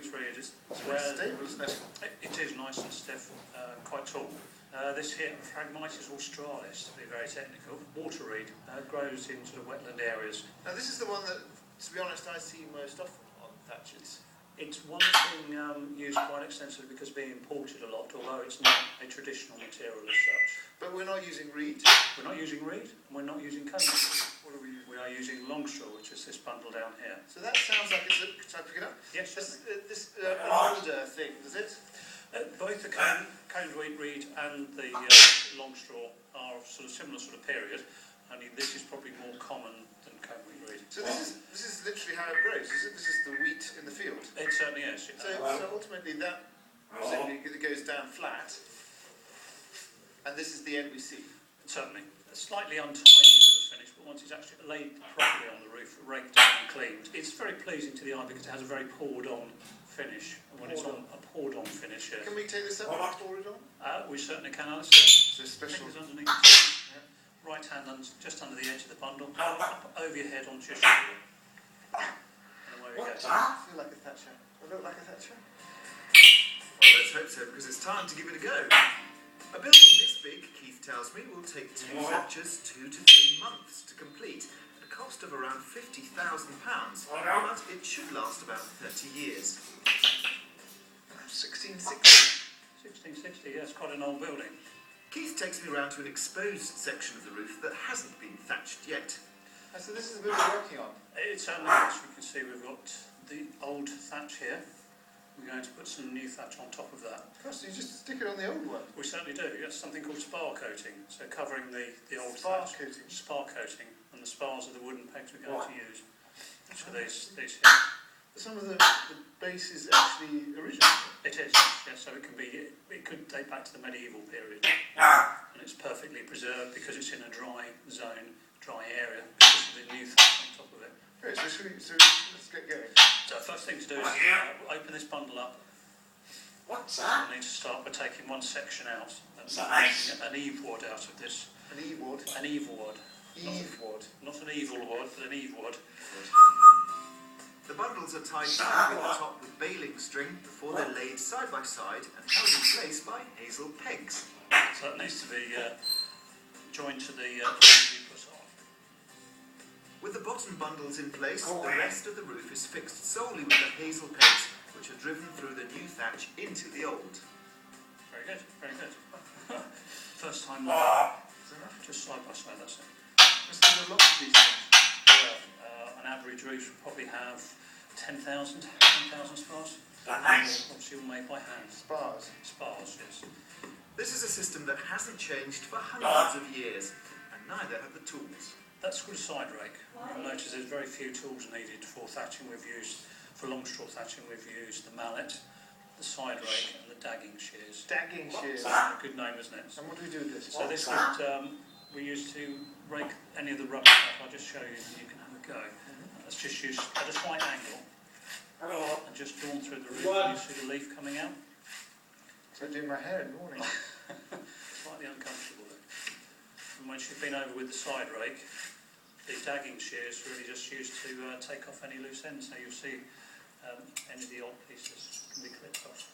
concrete reed is very stable, isn't it? It is nice and stiff, quite tall. This here, Phragmites australis, to be very technical, water reed, grows in sort of wetland areas. Now this is the one that, to be honest, I see most often on thatches. It's one that's being used quite extensively because it's being imported a lot, although it's not a traditional material as such. But we're not using reed? We're not using reed, and we're not using cone. What are we using? We are using long straw, which is this bundle down here. So that sounds like it's a... Can I pick it up? Yes. This an older thing, does it? Both the cone reed and the long straw are sort of similar sort of period, only this is probably more common than cone reed. So this is literally how it grows, is it? This is the wheat in the field? It certainly is. So ultimately that it goes down flat, and this is the end we see? Certainly. Slightly untidy to the finish, but once it's actually laid properly on the roof, raked down and cleaned, it's very pleasing to the eye because it has a very poured-on finish. And when it's on a poured-on finich, yes. Can we take this up and pour it on? We certainly can. So special. Fingers underneath. Yeah. Right hand just under the edge of the bundle, up over your head onto your shoulder. And away we go. I feel like a Thatcher. I look like a Thatcher. Well, let's hope so, because it's time to give it a go. A building this big, Keith tells me, will take 2 thatchers 2 to 3 months to complete, at a cost of around £50,000, but it should last about 30 years. 1660. 1660, yes, quite an old building. Keith takes me round to an exposed section of the roof that hasn't been thatched yet. So this is the building we're working on? It's certainly, as you can see, we've got the old thatch here. We're going to put some new thatch on top of that. Gosh, so you just stick it on the old one? We certainly do, yes, something called spar coating, so covering the old spar thatch. Coating? Spar coating, and the spars are the wooden pegs we're going to use. So these here. Some of the base is actually original? It is, yes, so it could date back to the medieval period. And it's perfectly preserved because it's in a dry zone, dry area, because of the new thatch on top of it. Great, so let's get going. So first thing to do is open this bundle up. What's that? We need to start by taking one section out and making an eave wad out of this. An eave wad? An eave wad. Eave wad? Not an evil wad, but an eave wad. The bundles are tied tightly at the top with baling string before they're laid side by side and held in place by hazel pegs. So that needs to be joined to the put on. With the bottom bundles in place, the rest of the roof is fixed solely with the hazel pegs, which are driven through the new thatch into the old. Very good, very good. First time just side by side, that's it. There's a lot of these things. An average roof will probably have 10,000 spars. Obviously all made by hand. Spars? Spars, yes. This is a system that hasn't changed for hundreds of years, and neither have the tools. That's called a side rake. You'll notice there's very few tools needed for thatching. For long straw thatching, we've used the mallet, the side rake, and the dagging shears. Dagging shears? A good name, isn't it? And what do we do with this? So this would, we use to rake any of the rubbish up. I'll just show you and you can have a go. That's just used at a slight angle. And just drawn through the roof. You see the leaf coming out? So doing my hair in the morning. Slightly uncomfortable though. And once you've been over with the side rake, the dagging shears really just used to take off any loose ends. So you'll see any of the odd pieces can be clipped off.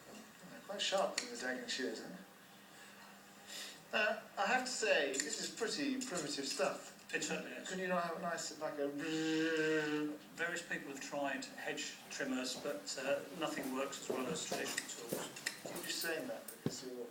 They're quite sharp with the dagging shears, aren't they? I have to say, this is pretty primitive stuff. It certainly is. Can you not have a nice, like a... Various people have tried hedge trimmers, but nothing works as well as traditional tools. You're just saying that because you're...